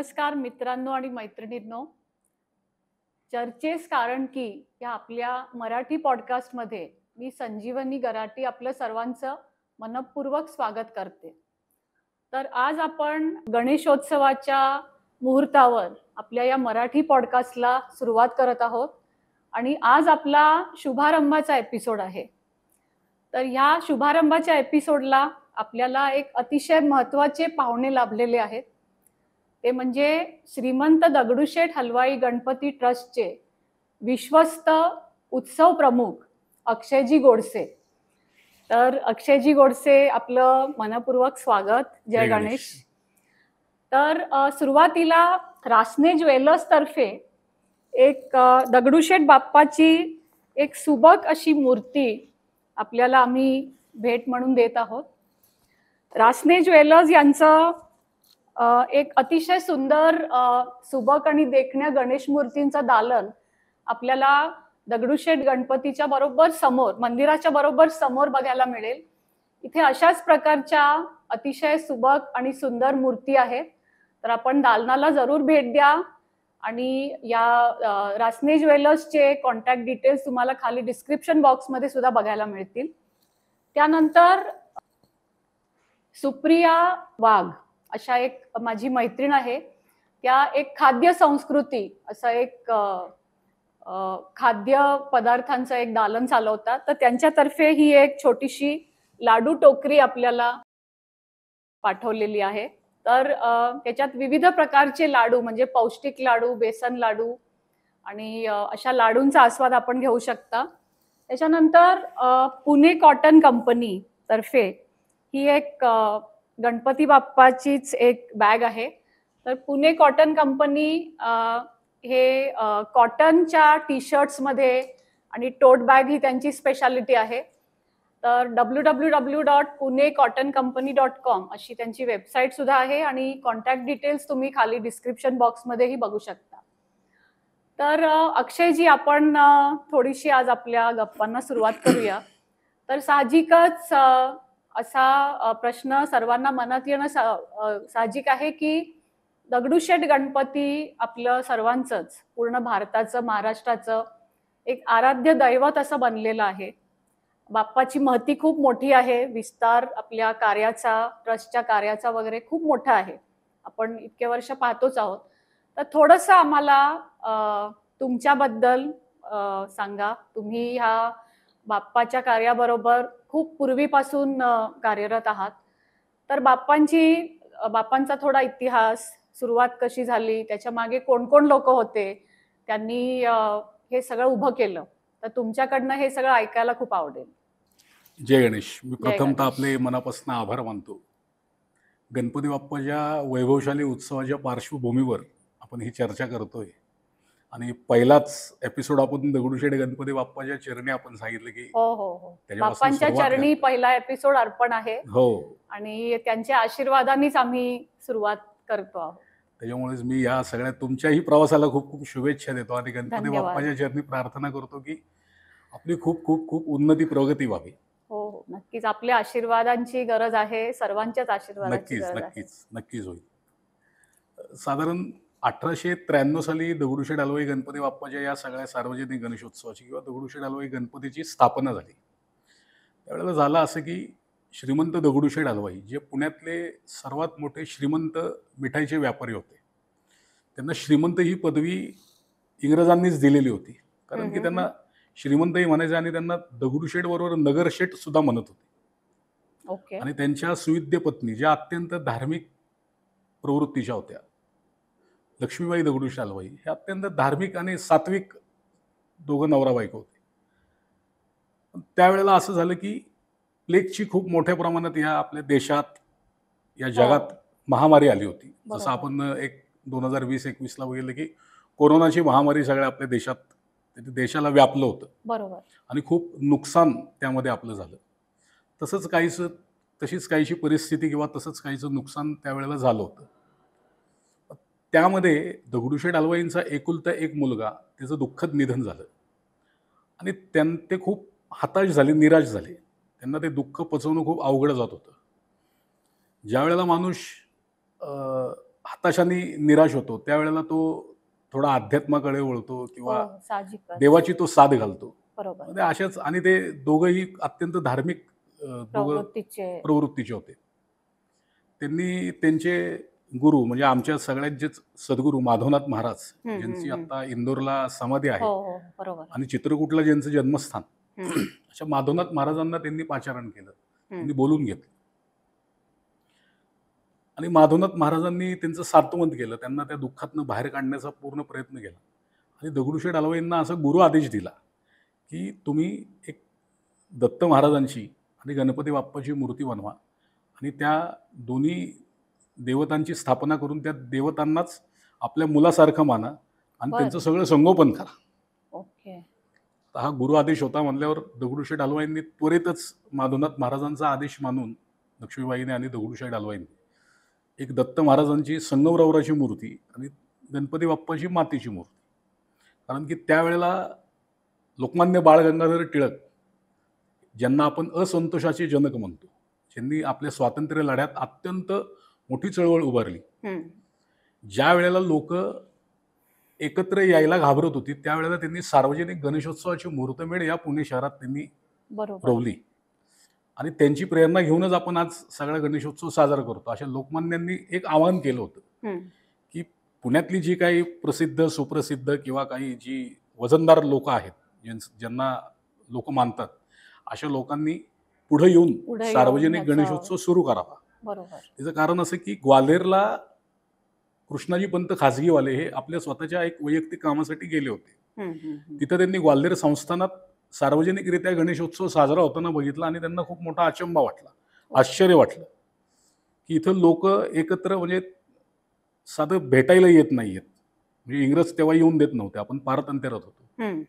नमस्कार मित्रांनो आणि मैत्रिणींनो. चर्चेस कारण की या आपल्या मराठी पॉडकास्टमध्ये मी संजीवनी गराटी आपलं सर्वांचं मनःपूर्वक स्वागत करते. तर आज आपण गणेशोत्सवाच्या मुहूर्तावर आपल्या या मराठी पॉडकास्टला सुरुवात करत आहोत आणि आज आपला शुभारंभाचा एपिसोड आहे. तर ह्या शुभारंभाच्या एपिसोडला आपल्याला एक अतिशय महत्त्वाचे पाहुणे लाभलेले आहेत. ते म्हणजे श्रीमंत दगडूशेठ हलवाई गणपती ट्रस्टचे विश्वस्त उत्सव प्रमुख अक्षयजी गोडसे. तर अक्षयजी गोडसे आपलं मनपूर्वक स्वागत. जय गणेश. तर सुरुवातीला रासने ज्वेलर्स तर्फे एक दगडूशेठ बाप्पाची एक सुबक अशी मूर्ती आपल्याला आम्ही भेट म्हणून देत आहोत. रासने ज्वेलर्स यांचं एक अतिशय सुंदर सुबक आणि देखण्या गणेश मूर्तींचं दालन आपल्याला दगडूशेठ गणपतीच्या बरोबर समोर, मंदिराच्या बरोबर समोर बघायला मिळेल. इथे अशाच प्रकारच्या अतिशय सुबक आणि सुंदर मूर्ती आहेत. तर आपण दालनाला जरूर भेट द्या आणि या रासने ज्वेलर्सचे कॉन्टॅक्ट डिटेल्स तुम्हाला खाली डिस्क्रिप्शन बॉक्समध्ये सुद्धा बघायला मिळतील. त्यानंतर सुप्रिया वाघ अशा एक माझी मैत्रीण आहे. त्या एक खाद्य संस्कृती असं एक खाद्य पदार्थांचं एक दालन चालवतात. तर त्यांच्यातर्फे ही एक छोटीशी लाडू टोकरी आपल्याला पाठवलेली आहे. तर त्याच्यात विविध प्रकारचे लाडू म्हणजे पौष्टिक लाडू, बेसन लाडू आणि अशा लाडूंचा आस्वाद आपण घेऊ शकता. त्याच्यानंतर पुणे कॉटन कंपनी तर्फे ही एक गणपती बाप्पाचीच एक बॅग आहे. तर पुणे कॉटन कंपनी हे कॉटनच्या टी शर्ट्समध्ये आणि टोट बॅग ही त्यांची स्पेशालिटी आहे. तर www.punecottoncompany.com अशी त्यांची वेबसाईट सुद्धा आहे आणि कॉन्टॅक्ट डिटेल्स तुम्ही खाली डिस्क्रिप्शन बॉक्समध्येही बघू शकता. तर अक्षयजी, आपण थोडीशी आज आपल्या गप्पांना सुरुवात करूया. तर साहजिकच असा प्रश्न सर्वांना मनात येणं साहजिक आहे की दगडूशेठ गणपती आपलं सर्वांचंच, पूर्ण भारताचं, महाराष्ट्राचं एक आराध्य दैवत असं बनलेलं आहे. बाप्पाची महती खूप मोठी आहे. विस्तार आपल्या कार्याचा, ट्रस्टच्या कार्याचा वगैरे खूप मोठा आहे. आपण इतके वर्ष पाहतोच आहोत. तर थोडंसं आम्हाला तुमच्याबद्दल सांगा. तुम्ही ह्या बाप्पाच्या कार्याबरोबर खूप पूर्वीपासून कार्यरत आहात. तर बाप्पांचा थोडा इतिहास, सुरुवात कशी झाली, त्याच्या मागे कोण कोण लोक होते, त्यांनी हे सगळं उभं केलं, तर तुमच्याकडनं हे सगळं ऐकायला खूप आवडेल. जय गणेश. मी प्रथमतः आपले मनापासून आभार मानतो. गणपती बाप्पाच्या वैभवशाली उत्सवाच्या पार्श्वभूमीवर आपण ही चर्चा करतोय आणि पहिलाच एपिसोड आपण दगडूशेठ गणपती बाप्पाच्या चरणी आपण सांगितलं की हो, बाप्पांच्या चरणी पहिला एपिसोड अर्पण आहे. हो, आणि त्यांच्या आशीर्वादानेच आम्ही सुरुवात करतो आहोत. त्याच्यामुळेच मी या सगळ्या तुमच्याही प्रवासाला खूप खूप शुभेच्छा देतो आणि गणपती बाप्पाच्या चरणी प्रार्थना करतो की आपली खूप खूप खूप उन्नती, प्रगती व्हावी. हो, नक्कीच आपल्या आशीर्वादांची गरज आहे, सर्वांच्याच आशीर्वादांची गरज आहे. नक्कीच होईल. साधारण 1893 साली दगडूशेठ हलवाई गणपती बाप्पाच्या या सगळ्या सार्वजनिक गणेशोत्सवाची किंवा दगडूशेठ हलवाई गणपतीची स्थापना झाली. त्यावेळेला झालं असं की श्रीमंत दगडूशेठ हलवाई, जे पुण्यातले सर्वात मोठे श्रीमंत मिठाईचे व्यापारी होते, त्यांना श्रीमंत ही पदवी इंग्रजांनीच दिलेली होती. कारण की त्यांना श्रीमंतही म्हणायचे आणि त्यांना दगडूशेठ बरोबर नगरशेठ सुद्धा म्हणत होते. आणि त्यांच्या सुविद्य पत्नी, ज्या अत्यंत धार्मिक प्रवृत्तीच्या होत्या, लक्ष्मीबाई दगडूशेठ हलवाई, हे अत्यंत धार्मिक आणि सात्विक दोघं नवरा बायको होते. त्यावेळेला असं झालं की प्लेगची खूप मोठ्या प्रमाणात या आपल्या देशात, या जगात महामारी आली होती. जसं आपण 2020-21ला बघितलं की कोरोनाची महामारी सगळ्या आपल्या देशाला व्यापलं होतं. बरोबर. आणि खूप नुकसान त्यामध्ये आपलं झालं. तशीच काहीशी परिस्थिती किंवा तसंच काहीचं नुकसान त्यावेळेला झालं होतं. त्यामध्ये दगडूशेठ हलवाईंचा एकुलता एक मुलगा, त्याचं दुःखद निधन झालं आणि ते खूप हताश झाले, निराश झाले. त्यांना ते दुःख पचवणं खूप अवघड जात होतं. ज्या वेळेला माणूस हताशाने निराश होतो, त्यावेळेला तो थोडा अध्यात्माकडे वळतो किंवा हो, साहजिकच. देवाची तो साथ घालतो. बरोबर. म्हणजे अशाच आणि ते दोघंही अत्यंत धार्मिक दोघं प्रवृत्तीचे. प्रवृत्तीचे होते. त्यांनी त्यांचे गुरु म्हणजे आमच्या सगळ्यांचेच सद्गुरू माधवनाथ महाराज, हं, ज्यांची हं, हं. आता इंदोरला समाधी हो, आहे हो. बरोबर आहे. आणि चित्रकूटला ज्यांचं जन्मस्थान, हं, अशा माधवनाथ महाराजांना त्यांनी पाचारण केलं. हं. त्यांनी बोलून घेतलं आणि माधवनाथ महाराजांनी त्यांचं सात्वंत केलं. त्यांना त्या दुःखातनं बाहेर काढण्याचा पूर्ण प्रयत्न केला आणि दगडूशेठ हलवाईंना असा गुरु आदेश दिला, की तुम्ही एक दत्त महाराजांची आणि गणपती बाप्पाची मूर्ती बनवा आणि त्या दोन्ही देवतांची स्थापना करून त्या देवतांनाच आपल्या मुलासारखं माना आणि त्यांचं बरं. सगळं संगोपन करा. ओके. तर हा गुरु आदेश होता म्हणल्यावर दगडूशेठ हलवाईंनी त्वरितच माधवनाथ महाराजांचा आदेश मानून लक्ष्मीबाईने आणि दगडूशेठ हलवाईंनी एक दत्त महाराजांची संगमरवराची मूर्ती आणि गणपती बाप्पाची मातीची मूर्ती, कारण की त्यावेळेला लोकमान्य बाळ गंगाधर टिळक, ज्यांना आपण असंतोषाचे जनक म्हणतो, ज्यांनी आपल्या स्वातंत्र्य लढ्यात अत्यंत मोठी चळवळ उभारली, हं. ज्या वेळेला लोक एकत्र यायला घाबरत होती, त्यावेळेला त्यांनी सार्वजनिक गणेशोत्सवाची मुहूर्तमेढ या पुणे शहरात त्यांनी बरोबर. रोवली आणि त्यांची प्रेरणा घेऊनच आपण आज सगळा गणेशोत्सव साजरा करतो. अशा लोकमान्यांनी एक आवाहन केलं होतं, हं. की पुण्यातली जी काही प्रसिद्ध, सुप्रसिद्ध किंवा काही जी वजनदार लोक आहेत, ज्यांना लोक मानतात, अशा लोकांनी पुढे येऊन पुढे येऊन सार्वजनिक ह्याचं. गणेशोत्सव सुरू करावा. बरोबर. त्याचं कारण असं की ग्वाल्हेरला कृष्णाजी पंत खाजगीवाले हे आपल्या स्वतःच्या एक वैयक्तिक कामासाठी गेले होते. हं, हं, हं. तिथं त्यांनी ग्वाल्हेर संस्थानात सार्वजनिकरित्या गणेशोत्सव साजरा होताना बघितला आणि त्यांना खूप मोठा अचंबा वाटला, आश्चर्य वाटलं, की इथं लोक एकत्र म्हणजे साधं भेटायला येत नाहीयेत. म्हणजे इंग्रज तेव्हा येऊन देत नव्हते, आपण पारतंत्र्यात होतो. हं,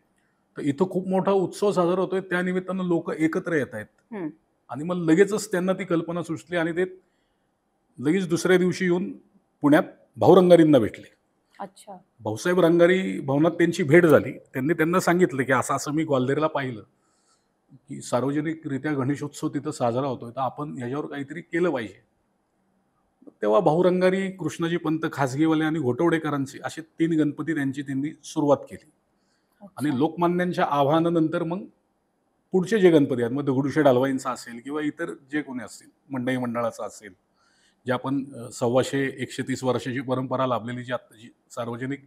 तर इथं खूप मोठा उत्सव साजरा होतोय, त्या निमित्तानं लोक एकत्र येत आहेत. हं. आणि मग लगेचच त्यांना ती कल्पना सुचली आणि ते लगेच दुसऱ्या दिवशी येऊन पुण्यात भाऊ रंगारींना भेटले. अच्छा. भाऊसाहेब रंगारी भवनात त्यांची भेट झाली. त्यांनी त्यांना सांगितलं, की असं असं मी ग्वाल्हेरला पाहिलं, की सार्वजनिकरित्या गणेशोत्सव तिथं साजरा होतोय, तर आपण ह्याच्यावर काहीतरी केलं पाहिजे. तेव्हा भाऊ रंगारी, कृष्णाजी पंत खाजगीवाले आणि घोटवडेकरांचे असे 3 गणपती त्यांनी सुरुवात केली आणि अच्छा. लोकमान्यांच्या आवाहनानंतर मग पुढचे जे गणपती आहेत, मग दगडूशेठ हलवाईंचा असेल किंवा इतर जे कोणी असतील, मंडई मंडळाचा असेल, जे आपण 125-130 वर्षाची परंपरा लाभलेली जी आत्ताची सार्वजनिक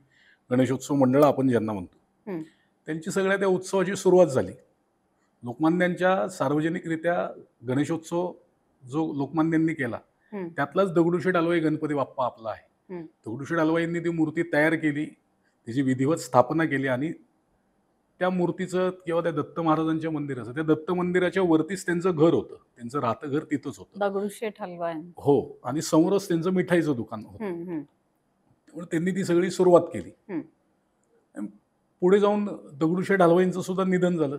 गणेशोत्सव मंडळं आपण ज्यांना म्हणतो, हं. त्यांची सगळ्या त्या उत्सवाची सुरुवात झाली. लोकमान्यांच्या सार्वजनिकरित्या गणेशोत्सव जो लोकमान्यांनी केला, हं. त्यातलाच दगडूशेठ हलवाई गणपती बाप्पा आपला आहे. हं. दगडूशेठ हलवाईंनी ती मूर्ती तयार केली, तिची विधिवत स्थापना केली आणि त्या मूर्तीचं किंवा त्या दत्त महाराजांच्या मंदिराचं, त्या दत्त मंदिराच्या वरतीच त्यांचं घर होतं. त्यांचं राहतं घर तिथंच होतं. दगडूशेठ हलवाई. हो, आणि समोरच त्यांचं मिठाईचं दुकान होतं. हं, हं. त्यामुळे त्यांनी ती सगळी सुरुवात केली. हं. आणि पुढे जाऊन दगडूशेठ हलवाईंचं सुद्धा निधन झालं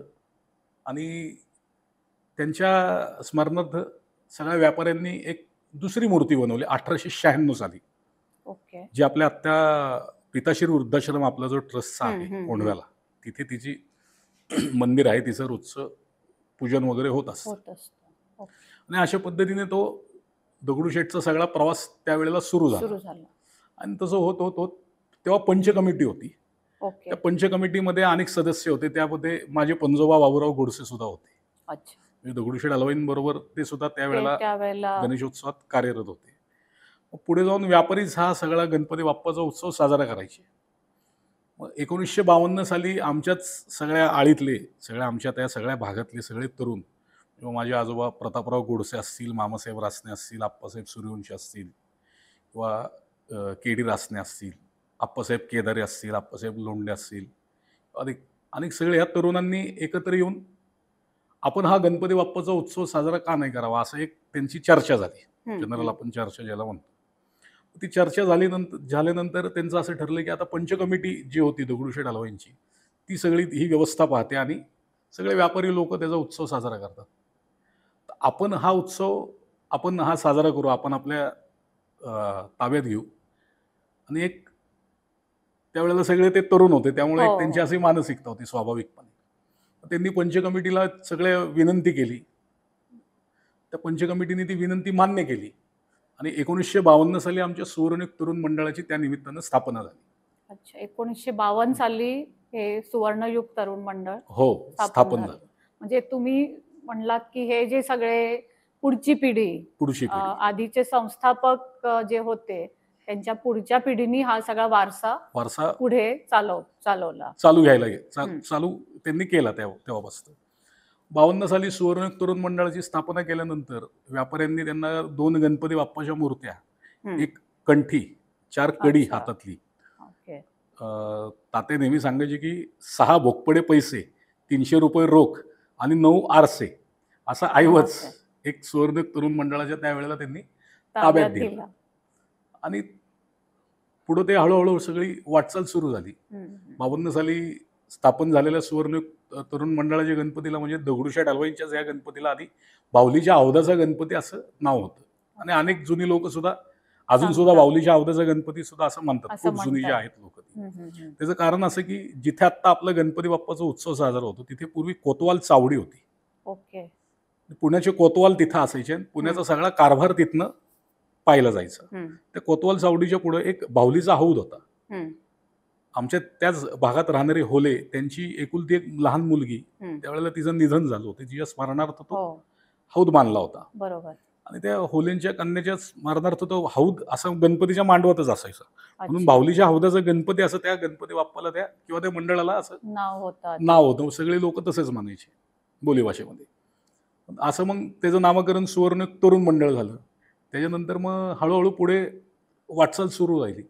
आणि त्यांच्या स्मरणार्थ सगळ्या व्यापाऱ्यांनी एक दुसरी मूर्ती बनवली 1896 साली, ओके. जी आपल्या आत्ता पिताश्री वृद्धाश्रम आपला जो ट्रस्टचा हं, आहे हं, हं. कोंढव्याला, तिथे तिची मंदिर आहे, तिचं रोजचं पूजन वगैरे होत असतं होत असतं. ओके. आणि अशा पद्धतीने तो दगडूशेठचा सगळा प्रवास त्यावेळेला सुरू झाला सुरू झालं. आणि तसं होत होत होत तेव्हा पंच कमिटी होती. ओके. त्या पंच कमिटीमध्ये अनेक सदस्य होते. त्यामध्ये माझे पंजोबा बाबूराव गोडसे सुद्धा होते. अच्छा. म्हणजे दगडूशेठ हलवाईंबरोबर ते सुद्धा ते त्यावेळेला त्यावेळेला. गणेशोत्सवात कार्यरत होते. मग पुढे जाऊन व्यापारीच हा सगळा गणपती बाप्पाचा उत्सव साजरा करायचे. मग 1952 साली आमच्याच सगळ्या आळीतले, आमच्या त्या सगळ्या भागातले सगळे तरुण, किंवा माझे आजोबा प्रतापराव गोडसे असतील, मामासाहेब रासने असतील, आप्पासाहेब सूर्यवंशी असतील किंवा के डी रासने असतील, आप्पासाहेब केदारे असतील, आप्पासाहेब लोंढे असतील, अनेक अनेक सगळे ह्या तरुणांनी एकत्र येऊन आपण हा गणपती बाप्पाचा उत्सव साजरा का नाही करावा, असं एक त्यांची चर्चा झाली. हं, जनरल हं. आपण चर्चा ज्याला म्हणतो. ती चर्चा झाल्यानंतर त्यांचं असं ठरलं, की आता पंच कमिटी जी होती दगडूशेठ हलवाईंची, ती सगळी ही व्यवस्था पाहते आणि सगळे व्यापारी लोक त्याचा उत्सव साजरा करतात. तर आपण हा साजरा करू, आपण आपल्या ताब्यात घेऊ. आणि एक त्यावेळेला सगळे ते तरुण होते, त्यामुळे हो, एक त्यांची हो. अशी मानसिकता होती स्वाभाविकपणे. त्यांनी पंच कमिटीला सगळ्या विनंती केली. त्या पंच कमिटीने ती विनंती मान्य केली आणि 1952 साली आमच्या सुवर्णयुग तरुण मंडळाची त्या निमित्तानं स्थापना झाली. अच्छा, 1952 साली हे सुवर्णयुग तरुण मंडळ हो, स्थापन स्थापन झालं. झालं. म्हणजे तुम्ही म्हणलात की हे जे सगळे पुढची पिढी पुढची पिढी आधीचे संस्थापक जे होते त्यांच्या पुढच्या पिढीनी हा सगळा वारसा वारसा पुढे चालवला. चालू हम्म. चालू त्यांनी केला तेव्हापासून. 52 साली सुवर्णयुग तरुण मंडळाची स्थापना केल्यानंतर व्यापाऱ्यांनी त्यांना 2 गणपती बाप्पाच्या मूर्त्या, हम्म. एक कंठी, 4 कडी अच्छा. हातातली. ओके. ताते नेहमी सांगायचे की 6 भोगपडे पैसे, 300 रुपये रोख आणि 9 आरसे असा ऐवज बापरे. एक सुवर्णयुग तरुण मंडळाच्या त्यावेळेला त्यांनी ताब्यात दिलं. दिला. आणि पुढे ते हळूहळू सगळी वाटचाल सुरू झाली. हम्म. 52 साली स्थापन झालेल्या सुवर्णयुग तरुण मंडळाच्या गणपतीला म्हणजे दगडूशेठ हलवाईंच्याच या गणपतीला आधी बाहुलीच्या अवधाचा गणपती असं नाव होतं. आणि अनेक जुनी लोक सुद्धा अजून सुद्धा सांगतात. बाहुलीच्या अवधाचा गणपती सुद्धा असं म्हणतात. असं खूप जुनी जे म्हणतात. आहेत लोक ती. हम्म. हम्म. त्याचं कारण असं की जिथे आत्ता आपला गणपती बाप्पाचा उत्सव साजरा होतो तिथे पूर्वी कोतवाल चावडी होती. ओके. पुण्याचे कोतवाल तिथं असायचे आणि पुण्याचा सगळा कारभार तिथनं पाहिला जायचा. हम्म. त्या कोतवाल चावडीच्या पुढे एक बाहुलीचा हौद होता. हम्म. आमच्या त्याच भागात राहणारे होले त्यांची एकुलती एक लहान मुलगी, हम्म. त्यावेळेला तिचं निधन झालं होतं. तिच्या स्मरणार्थ तो हो, हौद बांधला होता. बरोबर. आणि त्या होलेंच्या कन्याच्या स्मरणार्थ तो हौद असं गणपतीच्या मांडवातच असायचा. म्हणून अच्छा. बाहुलीच्या हौदाचा गणपती असं त्या गणपती बाप्पाला त्या किंवा त्या मंडळाला असं नाव होतं. नाव होतं. सगळे लोक तसेच म्हणायचे बोलीभाषेमध्ये. असं मग त्याचं नामकरण सुवर्ण तरुण मंडळ झालं. त्याच्यानंतर मग हळूहळू पुढे वाटचाल सुरू राहिली.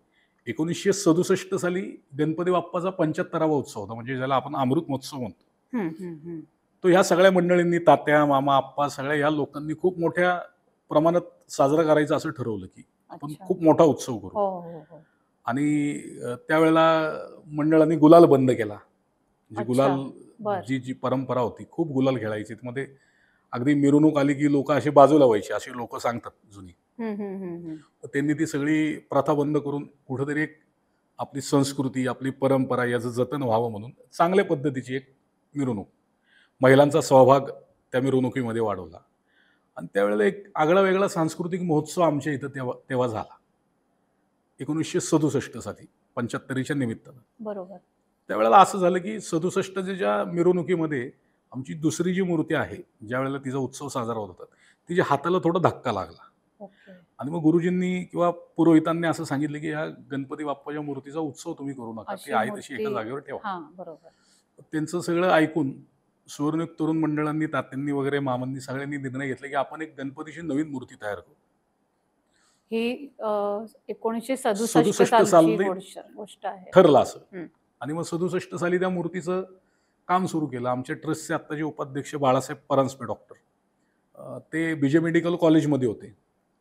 1967 साली गणपती बाप्पाचा 75वा उत्सव होता, म्हणजे ज्याला आपण अमृत महोत्सव म्हणतो. हम्म. हम्म. हम्म. तो ह्या सगळ्या मंडळींनी, तात्या, मामा, आप्पा, सगळ्या या लोकांनी खूप मोठ्या प्रमाणात साजरा करायचा असं ठरवलं की आपण अच्छा. खूप मोठा उत्सव करू. हो, हो, हो. आणि त्यावेळेला मंडळांनी गुलाल बंद केला. जी अच्छा. गुलाल बर. जी परंपरा होती, खूप गुलाल खेळायची. मध्ये अगदी मिरवणूक आली की लोक अशी बाजूला व्हायची, असे लोक सांगतात जुनी. हम्म. हम्म. हम्म. हम्म. तर त्यांनी ती सगळी प्रथा बंद करून कुठेतरी एक आपली संस्कृती, आपली परंपरा याचं जतन व्हावं म्हणून चांगल्या पद्धतीची एक मिरवणूक, महिलांचा सहभाग त्या मिरवणुकीमध्ये वाढवला. आणि त्यावेळेला एक आगळा वेगळा सांस्कृतिक महोत्सव आमच्या इथं तेव्हा झाला 1967 साली, 75च्या निमित्तानं. बरोबर. त्यावेळेला असं झालं की 67च्या मिरवणुकीमध्ये आमची दुसरी जी मूर्ती आहे, ज्या वेळेला तिचा उत्सव साजरा होत होता, तिच्या हाताला थोडा धक्का लागला. ओके. आणि मग गुरुजींनी किंवा पुरोहितांनी असं सांगितलं की ह्या गणपती बाप्पाच्या मूर्तीचा उत्सव तुम्ही करू नका, अशी ती आहे तशी मूर्ती- एका जागेवर ठेवा. हा, बरोबर. त्यांचं सगळं ऐकून सुवर्णयुग तरुण मंडळांनी, तात्यांनी वगैरे, मामांनी सगळ्यांनी निर्णय घेतला की आपण एक गणपतीची नवीन मूर्ती तयार करू. ही 1967 67 सालची साली गोष्ट आहे. ठरलं असं. हम्म. आणि मग 67 साली त्या मूर्तीचं काम सुरू केलं. आमच्या ट्रस्टचे आत्ताचे उपाध्यक्ष बाळासाहेब परांजपे डॉक्टर, ते बीजे मेडिकल कॉलेजमध्ये होते.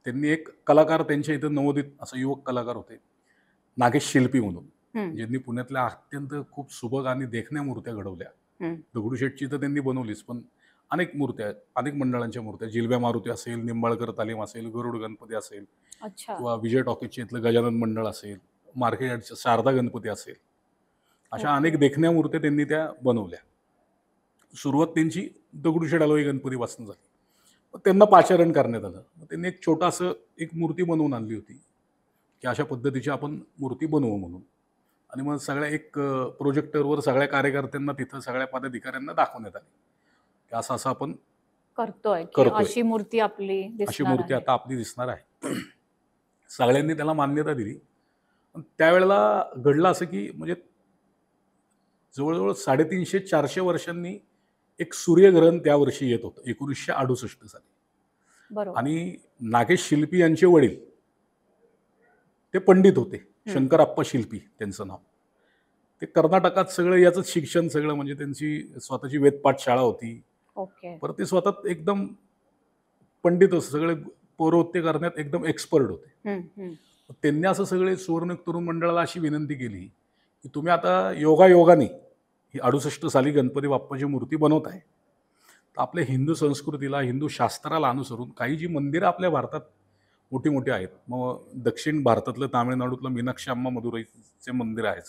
त्यांनी एक कलाकार त्यांच्या इथं नवोदित असं युवक कलाकार होते, नागेश शिल्पी म्हणून, हम्म. ज्यांनी पुण्यातल्या अत्यंत खूप सुबक आणि देखण्या मूर्त्या घडवल्या. हम्म. दगडूशेठची तर त्यांनी बनवलीच, पण अनेक मूर्त्या आहेत, अनेक मंडळांच्या मूर्त्या, जिलब्या मारुती असेल, निंबाळकर तालीम असेल, गरुड गणपती असेल, अच्छा. किंवा विजय टॉकीजच्या इथलं गजानन मंडळ असेल, मार्केट यार्डचं शारदा गणपती असेल, अशा ओके. अनेक देखण्या मूर्त्या त्यांनी त्या बनवल्या. सुरुवात त्यांची दगडूशेठ हलवाई गणपतीपासून झाली. मग त्यांना पाचारण करण्यात आलं. मग त्यांनी एक छोटासं एक मूर्ती बनवून आणली होती की अशा पद्धतीची आपण मूर्ती बनवू म्हणून. आणि मग सगळ्या एक प्रोजेक्टरवर सगळ्या कार्यकर्त्यांना, तिथं सगळ्या पदाधिकाऱ्यांना दाखवण्यात आली की असं असं आपण करतोय की करतोय. अशी मूर्ती आपली अशी दिसणार मूर्ती आहे. आता आपली दिसणार आहे. सगळ्यांनी त्याला मान्यता दिली. पण त्यावेळेला घडलं असं की म्हणजे जवळजवळ 350-400 वर्षांनी एक सूर्यग्रहण त्या वर्षी येत होतं 1968 साली. बरोबर. आणि नागेश शिल्पी यांचे वडील ते पंडित होते, शंकरप्पा शिल्पी त्यांचं नाव. ते कर्नाटकात सगळं याचंच शिक्षण, सगळं म्हणजे त्यांची स्वतःची वेदपाठ शाळा होती. ओके. परत ते स्वतः एकदम पंडित होते, सगळे पौरोहित्य करण्यात एकदम एक्सपर्ट होते. हम्म. हम्म. त्यांनी असं सगळे सुवर्ण तरुण मंडळाला अशी विनंती केली की तुम्ही आता योगायोगाने ही 68 साली गणपती बाप्पाची मूर्ती बनवत आहे, तर आपल्या हिंदू संस्कृतीला, हिंदू शास्त्राला अनुसरून काही जी मंदिरं आपल्या भारतात मोठी मोठी आहेत, मग दक्षिण भारतातलं तामिळनाडूतलं मीनाक्षी अम्मा मदुराईचे मंदिर आहे,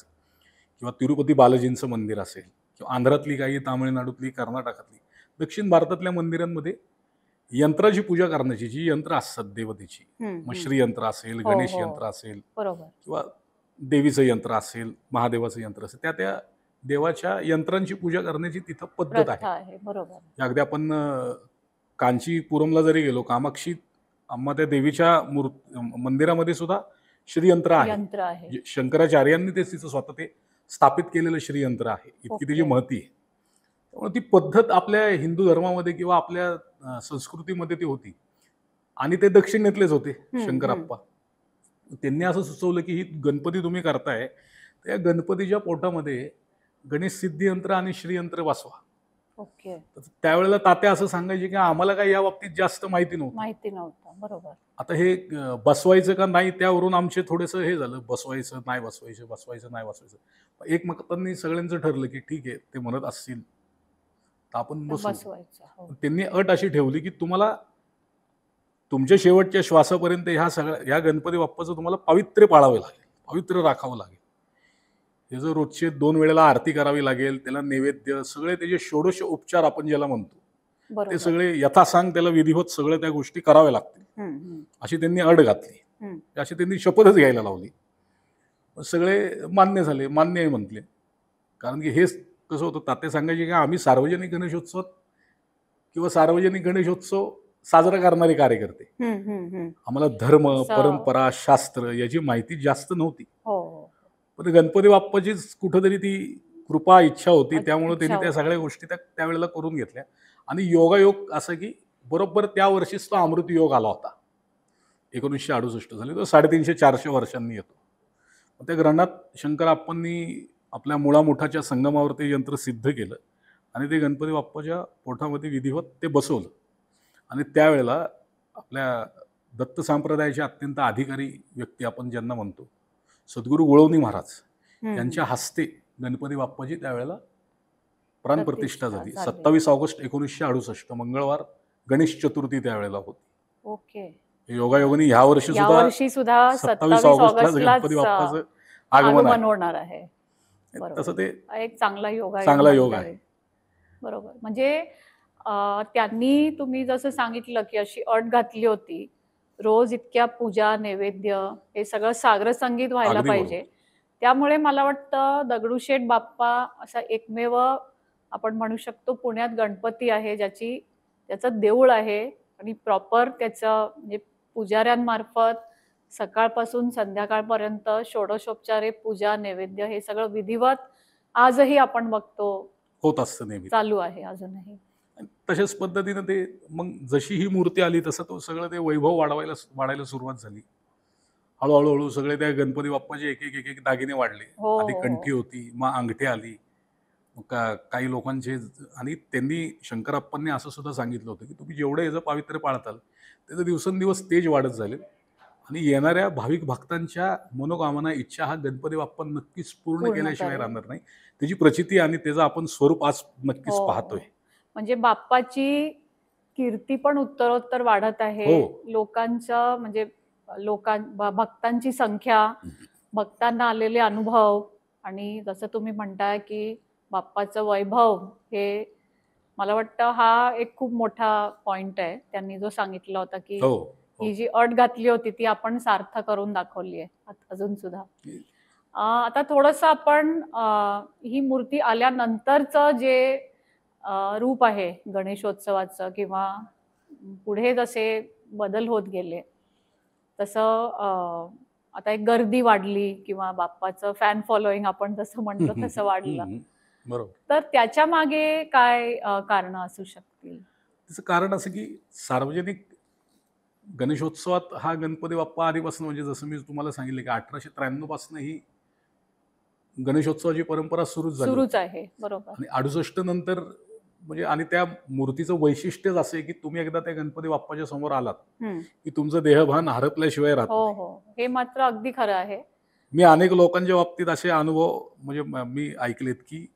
किंवा तिरुपती बालाजींचं मंदिर असेल, किंवा आंध्रातली काही, तामिळनाडूतली, कर्नाटकातली, दक्षिण भारतातल्या मंदिरांमध्ये यंत्राची पूजा करण्याची जी यंत्र असतात देवतेची, मग हम्म. श्रीयंत्र असेल, हो गणेश हो यंत्र असेल बरोबर. किंवा देवीचं यंत्र असेल, महादेवाचं यंत्र असेल, त्या त्या देवाच्या यंत्रांची पूजा करण्याची तिथं पद्धत आहे. प्रथा आहे बरोबर. अगदी आपण कांचीपुरमला जरी गेलो, कामाक्षी अम्मा त्या देवीच्या मंदिरामध्ये सुद्धा श्रीयंत्र आहे. यंत्र आहे. शंकराचार्यांनी तेच तिचं स्वतः ते स्थापित केलेलं श्रीयंत्र आहे. इतकी त्याची ओके. महती आहे. त्यामुळे ती पद्धत आपल्या हिंदू धर्मामध्ये किंवा आपल्या संस्कृतीमध्ये ती होती. आणि ते दक्षिणेतलेच होते शंकराप्पा. त्यांनी असं सुचवलं की ही गणपती तुम्ही करताय, त्या गणपतीच्या पोटामध्ये गणेश सिद्धियंत्र आणि श्रीयंत्र बसवा. ओके. तर त्यावेळेला तात्या असं सांगायचे की आम्हाला काही या बाबतीत जास्त माहिती नव्हतं. माहिती नव्हतं बरोबर. आता हे बसवायचं का नाही त्यावरून आमचे थोडंसं हे झालं, बसवायचं नाही बसवायचं, बसवायचं नाही बसवायचं. एकमतांनी सगळ्यांचं ठरलं की ठीक आहे, ते म्हणत असतील तर आपण बसवू. बसवायचं. हो. त्यांनी अट अशी ठेवली की तुम्हाला तुमच्या शेवटच्या श्वासापर्यंत ह्या गणपती बाप्पाचं तुम्हाला पावित्र्य पाळावे लागेल, पावित्र्य राखावं लागेल. त्याचं रोजचे 2 वेळेला आरती करावी लागेल, त्याला नैवेद्य, सगळे त्याचे षोडश उपचार आपण ज्याला म्हणतो, ते बरोबर. सगळे यथासांग त्याला विधिवत सगळ्या त्या गोष्टी कराव्या लागतील, अशी त्यांनी अट घातली. अशी त्यांनी शपथच घ्यायला लावली. सगळे मान्य झाले, मान्य आहे म्हटले. कारण की हेच कसं होतं, तात्या सांगायचे की आम्ही सार्वजनिक गणेशोत्सव किंवा सार्वजनिक गणेशोत्सव साजरा करणारे कार्यकर्ते, आम्हाला धर्म, परंपरा, शास्त्र याची माहिती जास्त नव्हती. हो. पण गणपती बाप्पाचीच कुठंतरी ती कृपा, इच्छा होती, त्यामुळे इच्छा त्यांनी त्या होती. सगळ्या गोष्टी त्यावेळेला करून घेतल्या. आणि योगायोग असं की बरोबर त्या वर्षीच तो अमृत योग आला होता. 1968 झाली, तो 350-400 वर्षांनी येतो. त्या ग्रहणात शंकराप्पांनी आपल्या मुळामुठाच्या संगमावर ते यंत्र सिद्ध केलं आणि ते गणपती बाप्पाच्या पोटामध्ये विधिवत ते बसवलं. आणि त्यावेळेला आपल्या दत्त संप्रदायाचे अत्यंत अधिकारी व्यक्ती आपण ज्यांना म्हणतो, सद्गुरू गुळवणी महाराज यांच्या हस्ते गणपती बाप्पाची त्यावेळेला प्राणप्रतिष्ठा झाली. 27 ऑगस्ट 1968 मंगळवार, गणेश चतुर्थी त्यावेळेला होती. ओके. योगायोगाने ह्या वर्षी सुद्धा 27 ऑगस्टला गणपती बाप्पाचं आगमन होणार आहे. तसं ते एक चांगला योग आहे. बरोबर. म्हणजे त्यांनी तुम्ही जसं सांगितलं की अशी अट घातली होती, रोज इतक्या पूजा, नैवेद्य हे सगळं सागर संगीत व्हायला पाहिजे. त्यामुळे मला वाटतं दगडूशेठ बाप्पा असा एकमेव आपण म्हणू शकतो पुण्यात गणपती आहे त्याचं देऊळ आहे आणि प्रॉपर त्याचं म्हणजे पुजाऱ्यांमार्फत सकाळपासून संध्याकाळपर्यंत षोडशोपचारे पूजा, नैवेद्य हे सगळं विधिवत आजही आपण बघतो होत असतं, नेहमी चालू आहे अजूनही. तशाच पद्धतीनं ते मग जशी ही मूर्ती आली तसं तो सगळं ते वैभव वाढायला सुरुवात झाली. हळूहळू सगळे त्या गणपती बाप्पाचे एक एक दागिने वाढले. आधी कंठी होती, मग अंगठी आली, मग काही लोकांचे. आणि त्यांनी शंकराप्पांनी असं सुद्धा सांगितलं होतं की तुम्ही जेवढं याचं पावित्र्य पाळताल त्याचं दिवसेंदिवस तेज वाढत झाले आणि येणाऱ्या भाविक भक्तांच्या मनोकामना, इच्छा हा गणपती बाप्पा नक्कीच पूर्ण केल्याशिवाय राहणार नाही. त्याची प्रचिती आणि त्याचं आपण स्वरूप आज नक्कीच पाहतोय. म्हणजे बाप्पाची कीर्ती पण उत्तरोत्तर वाढत आहे. लोकांचं म्हणजे भक्तांची संख्या, भक्तांना आलेले अनुभव आणि जसं तुम्ही म्हणताय की बाप्पाचं वैभव, हे मला वाटतं हा एक खूप मोठा पॉइंट आहे त्यांनी जो सांगितला होता की ही जी अट घातली होती ती आपण सार्थ करून दाखवली आहे अजून सुद्धा. आता थोडंसं आपण ही मूर्ती आल्यानंतरचं जे रूप आहे गणेशोत्सवाचं किंवा पुढे जसे बदल होत गेले तसं आता एक गर्दी वाढली किंवा बाप्पाचं फॅन फॉलोईंग आपण जसं म्हणतो तसं वाढलं. बरोबर. तर त्याच्या मागे काय कारण असू शकतील? त्याचं कारण असं की सार्वजनिक गणेशोत्सवात हा गणपती बाप्पा आधीपासून, म्हणजे जसं मी तुम्हाला सांगितलं की 1893 पासून ही गणेशोत्सवाची परंपरा सुरूच आहे. बरोबर. आणि 68 नंतर म्हणजे, आणि त्या मूर्तीचं वैशिष्ट्यच असं आहे की तुम्ही एकदा त्या गणपती बाप्पाच्या समोर आलात की तुमचं देहभान हरपल्याशिवाय राहत नाही. हो, हे मात्र अगदी खरं आहे. मी अनेक लोकांच्या बाबतीत असे अनुभव म्हणजे मी ऐकलेत की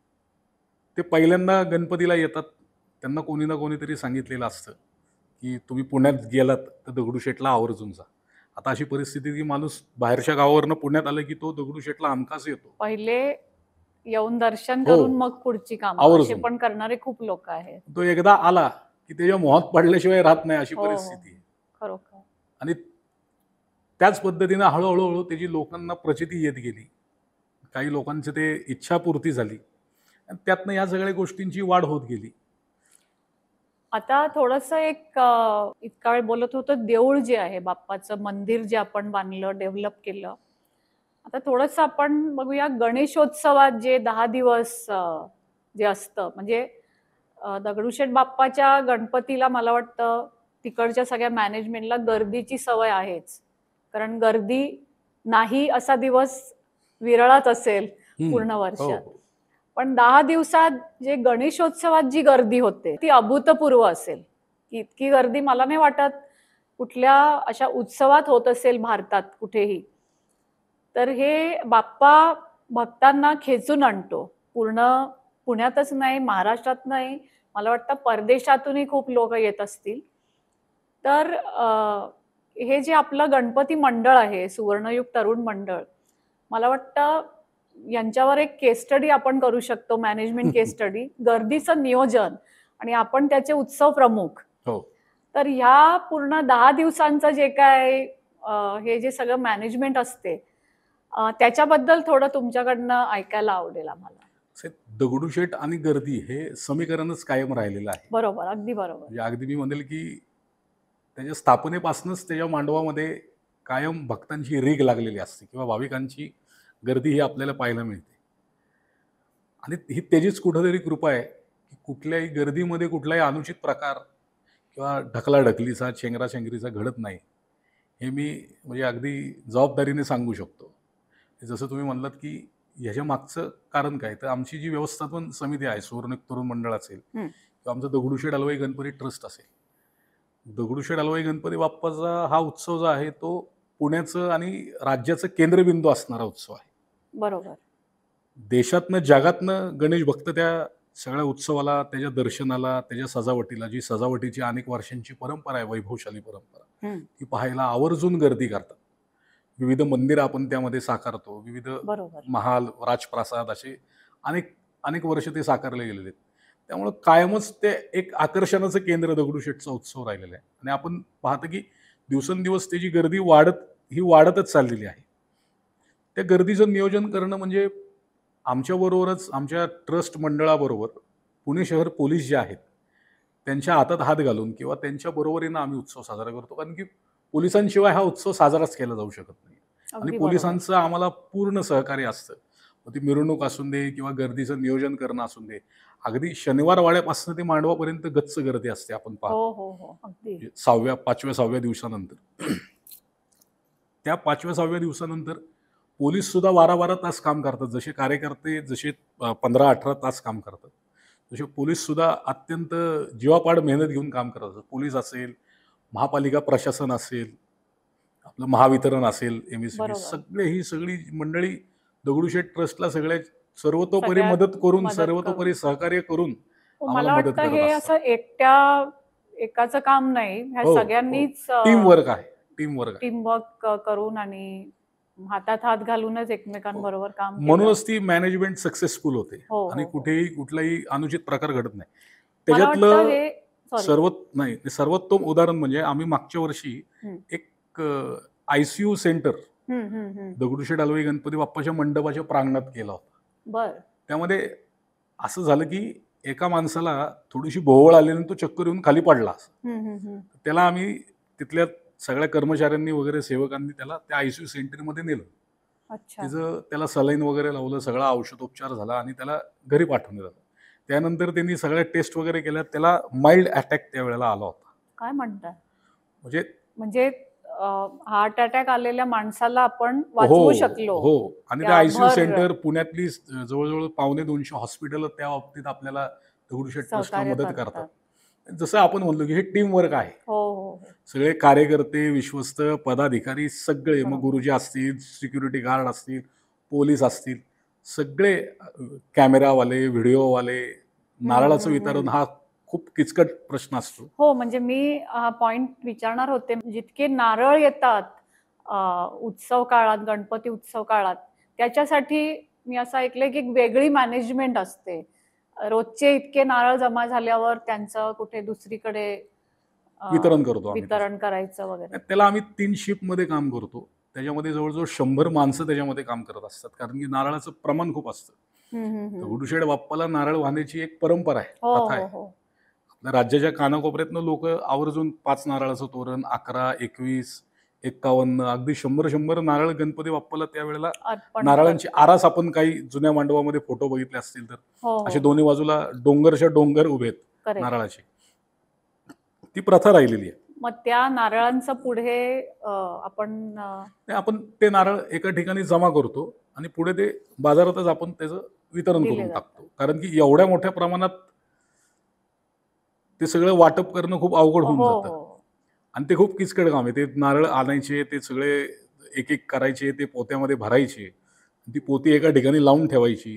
ते पहिल्यांदा गणपतीला येतात, त्यांना कोणी ना कोणीतरी सांगितलेलं असतं की तुम्ही पुण्यात गेलात तर दगडूशेठला आवर्जून जा. आता अशी परिस्थिती की माणूस बाहेरच्या गावावरनं पुण्यात आलं की तो दगडूशेठला हमखास येतो. पहिले येऊन दर्शन करून मग पुढची कामं असे पण करणारे खूप लोक आहेत. तो एकदा आला की त्याच्या मोहात पडल्याशिवाय राहत नाही अशी हो हो परिस्थिती आहे. खरोखर. आणि त्याच पद्धतीनं हळूहळू त्याची लोकांना प्रचिती येत गेली. काही लोकांची ते इच्छापूर्ती झाली आणि त्यातनं या सगळ्या गोष्टींची वाढ होत गेली. आता थोडंसं एक इतका वेळ बोलत होतो देऊळ जे आहे बाप्पाचं मंदिर जे आपण बांधलं डेव्हलप केलं. आता थोडंसं आपण बघूया गणेशोत्सवात जे 10 दिवस जे असतं म्हणजे दगडूशेठ बाप्पाच्या गणपतीला मला वाटतं तिकडच्या सगळ्या मॅनेजमेंटला गर्दीची सवय आहेच. कारण गर्दी नाही असा दिवस विरळच असेल पूर्ण हो, वर्षात. हो. पण 10 दिवसात जे गणेशोत्सवात जी गर्दी होते ती अभूतपूर्व असेल. की इतकी गर्दी मला नाही वाटत कुठल्या अशा उत्सवात होत असेल भारतात कुठेही. तर हे बाप्पा भक्तांना खेचून आणतो. पूर्ण पुण्यातच नाही, महाराष्ट्रात नाही, मला वाटतं परदेशातूनही खूप लोकं येत असतील. तर हे जे आपलं गणपती मंडळ आहे, सुवर्णयुग तरुण मंडळ, मला वाटतं यांच्यावर एक केस स्टडी आपण करू शकतो, मॅनेजमेंट केस स्टडी. गर्दीचं नियोजन आणि आपण त्याचे उत्सव प्रमुख. हो. तर ह्या पूर्ण 10 दिवसांचं जे काय हे जे सगळं मॅनेजमेंट असते, त्याच्याबद्दल थोडं तुमच्याकडनं ऐकायला आवडेल आम्हाला. दगडूशेठ आणि गर्दी हे समीकरणच कायम राहिलेलं आहे. बरोबर, अगदी बरोबर. म्हणजे अगदी मी म्हणेल की त्याच्या स्थापनेपासूनच त्याच्या मांडवामध्ये कायम भक्तांची रीघ लागलेली असते किंवा भाविकांची गर्दी ही आपल्याला पाहायला मिळते. आणि ही त्याचीच कुठेतरी कृपा आहे की कुठल्याही गर्दीमध्ये कुठलाही अनुचित प्रकार किंवा ढकलाढकलीचा चेंगराचेंगरीचा घडत नाही. हे मी म्हणजे अगदी जबाबदारीने सांगू शकतो. जसं तुम्ही म्हणलात की ह्याच्या मागचं कारण काय, तर आमची जी व्यवस्थापन समिती आहे, सुवर्ण तरुण मंडळ असेल किंवा आमचं दगडूशेठ हलवाई गणपती ट्रस्ट असेल. दगडूशेठ हलवाई गणपती बाप्पाचा हा उत्सव जो आहे तो पुण्याचं आणि राज्याचं केंद्रबिंदू असणारा उत्सव आहे. बरोबर. देशातनं जगातनं गणेश भक्त त्या सगळ्या उत्सवाला, त्याच्या दर्शनाला, त्याच्या सजावटीला, जी सजावटीची अनेक वर्षांची परंपरा आहे, वैभवशाली परंपरा, ती पाहायला आवर्जून गर्दी करतात. विविध मंदिरं आपण त्यामध्ये साकारतो. विविध बरोबर. महाल, राजप्रासाद असे अनेक अनेक वर्ष ते साकारले गेलेले आहेत. त्यामुळं कायमच ते एक आकर्षणाचं केंद्र दगडूशेठचा उत्सव राहिलेला आहे. आणि आपण पाहतो की दिवसेंदिवस त्याची गर्दी वाढतच चाललेली आहे. त्या गर्दीचं नियोजन करणं म्हणजे आमच्याबरोबरच आमच्या ट्रस्ट मंडळाबरोबर पुणे शहर पोलीस जे आहेत, त्यांच्या हातात हात घालून किंवा त्यांच्या बरोबरीनं आम्ही उत्सव साजरा करतो. कारण की पोलिसांशिवाय हा उत्सव साजराच केला जाऊ शकत नाही. आणि अगदी बरोबर. पोलिसांचं आम्हाला पूर्ण सहकार्य असतं. मग ती मिरवणूक असून दे किंवा गर्दीचं नियोजन करणं असून दे. अगदी शनिवार वाड्यापासून ते मांडवापर्यंत गच्च गर्दी असते आपण पाहतो. हो, हो, हो. अगदी. 5व्या-6व्या दिवसानंतर. त्या 5व्या-6व्या दिवसानंतर पोलीस सुद्धा 12-12 तास काम करतात. जसे कार्यकर्ते 15-18 तास काम करतात. तसे पोलीस सुद्धा अत्यंत जीवापाड मेहनत घेऊन काम करतात. पोलीस असेल, महापालिका प्रशासन असेल, आपलं महावितरण असेल, MSEB बरोबर. ही सगळी मंडळी दगडूशेठ ट्रस्टला सर्वतोपरी सगळ्यात मदत करून, मदत सर्वतोपरी करून. सहकार्य करून हो, आम्हाला मला मदत वाटतं करत हे असतात. असं एकाचं काम नाही. ह्या हो, सगळ्यांनीच टीम वर्क आहे. टीम वर्क आहे. टीमवर्क करून आणि हातात हात घालूनच एकमेकांबरोबर काम केलं. म्हणूनच ती मॅनेजमेंट सक्सेसफुल होते हो, आणि हो, हो. कुठलाही अनुचित प्रकार घडत नाही. मला वाटतं त्याच्यातलं हे सॉरी. सर्वोत्तम उदाहरण म्हणजे आम्ही मागच्या वर्षी एक ICU सेंटर दगडूशेठ हलवाई गणपती बाप्पाच्या मंडपाच्या प्रांगणात केला होता. बरं. त्यामध्ये असं झालं की एका माणसाला थोडीशी भोवळ आली आणि तो चक्कर येऊन खाली पडला. त्याला आम्ही तिथल्या सगळ्या कर्मचाऱ्यांनी वगैरे सेवकांनी त्याला त्या ICU सेंटरमध्ये नेलं. अच्छा. त्याला सलाईन वगैरे लावलं, सगळा औषधोपचार झाला आणि त्याला घरी पाठवून दिलं. त्यानंतर त्यांनी सगळ्या टेस्ट वगैरे केल्या. त्याला माइल्ड अटॅक त्यावेळेला आला होता. काय म्हणताय? म्हणजे हार्ट अटॅक आलेल्या माणसाला आपण वाचवू शकलो. हो. आणि त्या ICU त्याभर सेंटर पुण्यातली जवळ-जवळ 250 हॉस्पिटल त्या बाबतीत आपल्याला दगडूशेठ ट्रस्टला सहकार्य मदत करतात. करतात. जसं आपण म्हणलो की हे टीम वर्क आहे. हो, हो, हो. सगळे कार्यकर्ते, विश्वस्त, पदाधिकारी सगळे, मग बरोबर. गुरुजी असतील, सिक्युरिटी गार्ड असतील, पोलीस असतील, सगळे कॅमेरावाले, व्हिडिओवाले, नारळाचं वितरण हा खूप किचकट प्रश्न असतो. हो, म्हणजे मी हा पॉइंट विचारणार होते. जितके नारळ येतात उत्सव काळात, गणपती उत्सव काळात, त्याच्यासाठी मी असं ऐकलंय की एक वेगळी मॅनेजमेंट असते. रोजचे इतके नारळ जमा झाल्यावर त्यांचं कुठे दुसरीकडे वितरण करतो आम्ही त्याचं. वितरण करायचं वगैरे. त्याला आम्ही 3 शिफ्टमध्ये काम करतो. त्याच्यामध्ये जवळ-जवळ 100 माणसं त्याच्यामध्ये काम करत असतात. कारण की नारळाचं प्रमाण खूप असतं. दगडूशेठ बाप्पाला नारळ वाहण्याची एक परंपरा आहे, हो प्रथा हो आहे. हो आपल्या राज्याच्या कानाकोपऱ्यातनं लोकं आवर्जून 5 नारळाचं तोरण, 11, 21, 51 अगदी 100 नारळ गणपती बाप्पाला त्यावेळेला अर्पण नारळांची करतात. आरास आपण काही जुन्या मांडवामध्ये फोटो बघितले असतील तर हो असे हो दोन्ही बाजूला डोंगरच्या डोंगर उभे आहेत करेक्ट. नारळाचे. ती प्रथा राहिलेली आहे. मग त्या नारळांचं पुढे आपण आपण ते नारळ एका ठिकाणी जमा करतो आणि पुढे ते बाजारातच आपण त्याचं वितरण दिले करून जातात. टाकतो. कारण की एवढ्या मोठ्या प्रमाणात ते सगळं वाटप करणं खूप अवघड होऊन हो जातं. हो आणि ते खूप किचकट काम आहे. ते नारळ आणायचे, ते सगळे एक-एक करायचे, ते पोत्यामध्ये भरायचे. ती पोती एका ठिकाणी लावून ठेवायची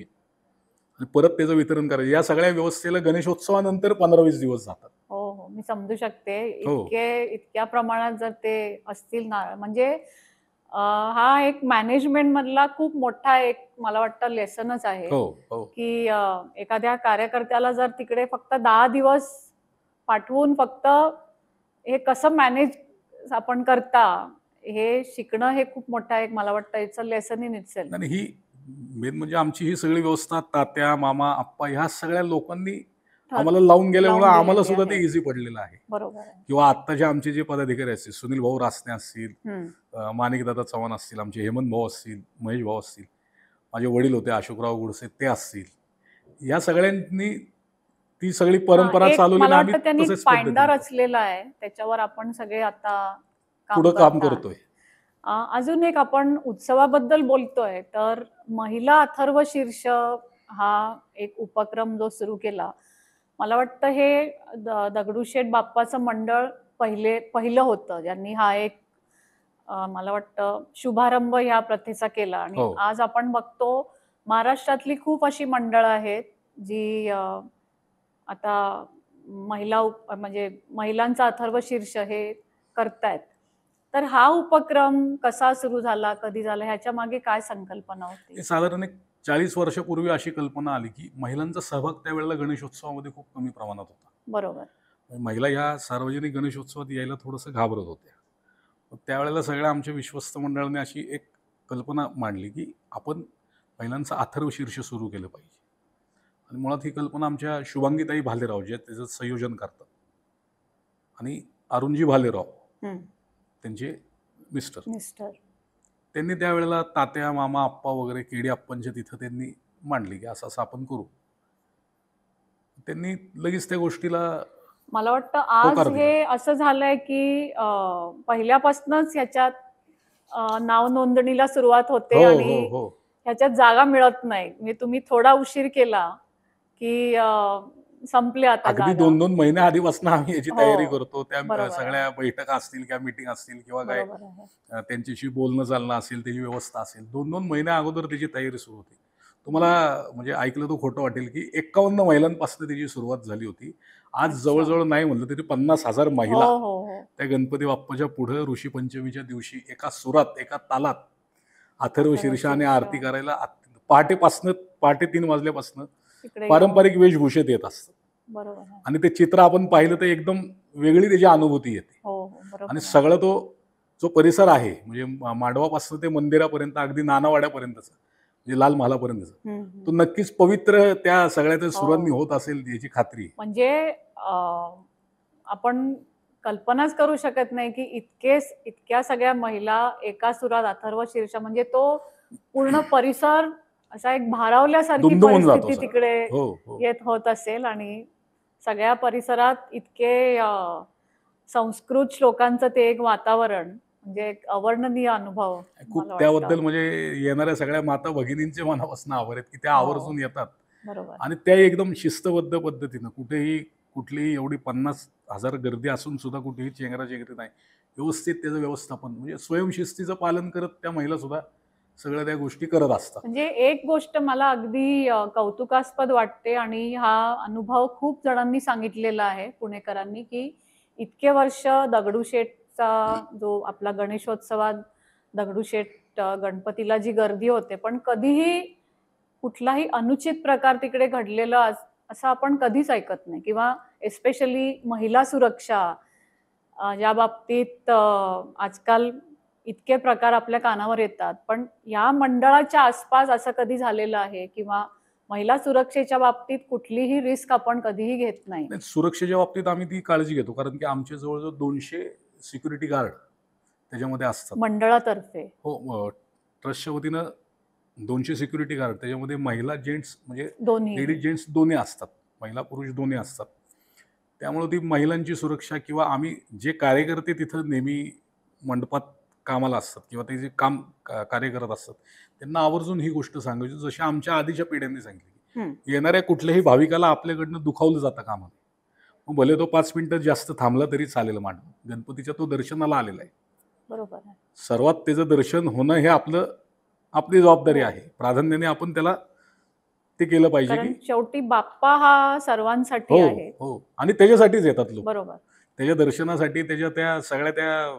आणि परत त्याचं वितरण करायचं. या सगळ्या व्यवस्थेला गणेशोत्सवानंतर 15-20 दिवस जातात. हो हो मी समजू शकते. हो. इतक्या प्रमाणात जर ते असतील नारळ म्हणजे हा एक मॅनेजमेंट मधला खूप मोठा एक मला वाटतं लेसनच आहे. हो, हो. की एखाद्या कार्यकर्त्याला जर तिकडे फक्त 10 दिवस पाठवून फक्त हे कसं मॅनेज आपण करता हे शिकणं हे खूप मोठा एक मला वाटतं it's a lesson in itself. आणि ही मेन म्हणजे आमची ही सगळी व्यवस्था तात्या, मामा, आप्पा ह्या सगळ्या लोकांनी आम्हाला लावून गेल्यामुळं लावून आम्हाला दिलेली सुद्धा ते आहे. इझी पडलेलं आहे. बरोबर आहे. किंवा आत्ताचे आमचे जे पदाधिकारी असतील, सुनील भाऊ रासने असतील, हम्म. माणिकदादा चव्हाण असतील, आमचे हेमंत भाऊ असतील, महेश भाऊ असतील, माझे वडील होते अशोकराव गुडसे ते असतील. या सगळ्यांनी ती सगळी परंपरा एक चालवली मला आणि आम्ही वाटतं त्यांनी तसेच पायंडा पद्धतीने रचलेला आहे त्याच्यावर आपण सगळे आता पुढं काम करता. करतोय. अजून एक आपण उत्सवाबद्दल बोलतोय तर महिला अथर्व शीर्ष हा एक उपक्रम जो सुरू केला मला वाटतं हे दगडूशेठ बाप्पाचं मंडळ पहिलं होतं ज्यांनी हा एक मला वाटतं शुभारंभ ह्या प्रथेचा केला आणि हो. आज आपण बघतो महाराष्ट्रातली खूप अशी मंडळं आहेत जी आता म्हणजे महिलांचा अथर्व शीर्ष हे करतायत. तर हा उपक्रम कसा सुरू झाला, कधी झाला ह्याच्या मागे काय संकल्पना होती? हे साधारण एक 40 वर्षापूर्वी अशी कल्पना आली, की महिलांचा सहभाग त्यावेळेला गणेशोत्सवामध्ये खूप कमी प्रमाणात होता. बरोबर. महिला ह्या सार्वजनिक गणेशोत्सवात यायला थोडंसं घाबरत होत्या. मग त्यावेळेला सगळ्या आमच्या विश्वस्त मंडळाने अशी एक कल्पना मांडली, की आपण महिलांचं अथर्व शीर्ष सुरू केलं पाहिजे. आणि मुळात ही कल्पना आमच्या शुभांगीताई भालेराव ज्या त्याचं संयोजन करतात आणि अरुणजी भालेराव त्यांचे मिस्टर मिस्टर. त्यांनी त्यावेळेला तात्या, मामा, आप्पा वगैरे केडी आप्पांच्या तिथं त्यांनी मांडली, की असं-असं आपण करू. त्यांनी लगेच त्या गोष्टीला मला वाटतं आज होकार दिला. हे असं झालंय की पहिल्यापासूनच ह्याच्यात नाव नोंदणीला सुरुवात होते हो, हो, आणि हो. ह्याच्यात जागा मिळत नाही. म्हणजे तुम्ही थोडा उशीर केला की संपले आता अगदी जागा. 2-2 महिन्या आधीपासून आम्ही याची तयारी हो, करतो. त्या बरोबर आहे. सगळ्या बैठका असतील किंवा मीटिंग असतील किंवा काय बरोबर आहे. त्यांच्याशी बोलणं चालणं असेल, त्याची व्यवस्था असेल. 2-2 महिन्या अगोदर त्याची तयारी सुरू होती. तुम्हाला म्हणजे ऐकलं तर खोटं वाटेल, की 51 महिलांपासून त्याची सुरुवात झाली होती. आज अच्छा. जवळ-जवळ नाही म्हटलं तरी 50,000 हो, महिला हो, हो. त्या गणपती बाप्पाच्या पुढं ऋषीपंचमीच्या दिवशी एका सुरात, एका तालात अथर्व शीर्ष आणि आरती करायला पहाटे 3 वाजल्यापासून तिकडे पारंपरिक वेशभूषेत येत असतात. बरोबर आहे. आणि ते चित्र आपण पाहिलं तर एकदम वेगळी त्याची अनुभूती येते. हो, हो. बरोबर आणि आहे. सगळं तो जो परिसर आहे म्हणजे मांडवापासून ते मंदिरापर्यंत अगदी नानावाड्यापर्यंतचा म्हणजे लाल महालापर्यंतचा तो नक्कीच पवित्र त्या सगळ्याच्या सुरांनी होत असेल याची खात्री आहे. म्हणजे आपण कल्पनाच करू शकत नाही की इतक्या सगळ्या महिला एका सुरात अथर्व शीर्ष म्हणजे तो पूर्ण परिसर असा एक भारावल्यासारखी दुमदुमून जातो परिस्थिती सर. तिकडे हो, हो. येत होत असेल आणि सगळ्या परिसरात इतके संस्कृत श्लोकांचं ते एक वातावरण म्हणजे एक अवर्णनीय अनुभव खूप मला त्याबद्दल वाटतं. म्हणजे येणाऱ्या सगळ्या माता भगिनींचे मनापासून आभार आहेत की त्या हो. आवर्जून येतात बरोबर. आणि त्या एकदम शिस्तबद्ध पद्धतीनं कुठलीही एवढी 50,000 गर्दी असून सुद्धा कुठेही चेंगराचेंगरी नाही. व्यवस्थित त्याचं व्यवस्थापन म्हणजे स्वयंशिस्तीचं पालन करत त्या महिला सुद्धा सगळ्या त्या गोष्टी करत असतात. म्हणजे एक गोष्ट मला अगदी कौतुकास्पद वाटते आणि हा अनुभव खूप जणांनी सांगितलेला आहे पुणेकरांनी की इतके वर्ष दगडूशेठचा जो आपला गणेशोत्सवात दगडूशेठ गणपतीला जी गर्दी होते पण कधीही कुठलाही अनुचित प्रकार तिकडे घडलेला असं आपण कधीच ऐकत नाही, किंवा एस्पेशली महिला सुरक्षा या बाबतीत आजकाल इतके प्रकार आपल्या कानावर येतात. पण या मंडळाच्या आसपास असं कधी झालेलं आहे, किंवा महिला सुरक्षेच्या बाबतीत कुठलीही रिस्क आपण कधीही घेत नाही? नाही, सुरक्षेच्या बाबतीत आम्ही ती काळजी घेतो, कारण की आमचे जवळजवळ 200 सिक्युरिटी गार्ड त्याच्यामध्ये असतात. मंडळातर्फे? हो, ट्रस्टच्या वतीनं 200 सिक्युरिटी गार्ड, त्याच्यामध्ये महिला जेंट्स म्हणजे दोन्ही? लेडीज जेंट्स दोन्ही असतात, महिला पुरुष दोन्ही असतात. त्यामुळे ती महिलांची सुरक्षा किंवा आम्ही जे कार्यकर्ते तिथं नेहमी मंडपात कामाला असतात किंवा ते जे कार्य करत असतात, त्यांना आवर्जून ही गोष्ट सांगायची, जशी आमच्या आधीच्या पिढ्यांनी सांगितली. हं. येणाऱ्या कुठल्याही भाविकाला आपल्याकडनं दुखावलं जातं कामा नये. मग भले तो 5 मिनिटं जास्त थांबला तरी चालेल. मांडव गणपतीच्या तो दर्शनाला आलेला आहे. बरोबर आहे. सर्वात त्याचं दर्शन होणं हे आपली जबाबदारी हो. आहे. प्राधान्याने आपण त्याला ते केलं पाहिजे कारण की शेवटी बाप्पा हा सर्वांसाठी हो, आहे. हो. आणि त्याच्यासाठीच येतात लोक. बरोबर. त्याच्या दर्शनासाठी, त्याच्या त्या सगळ्या त्या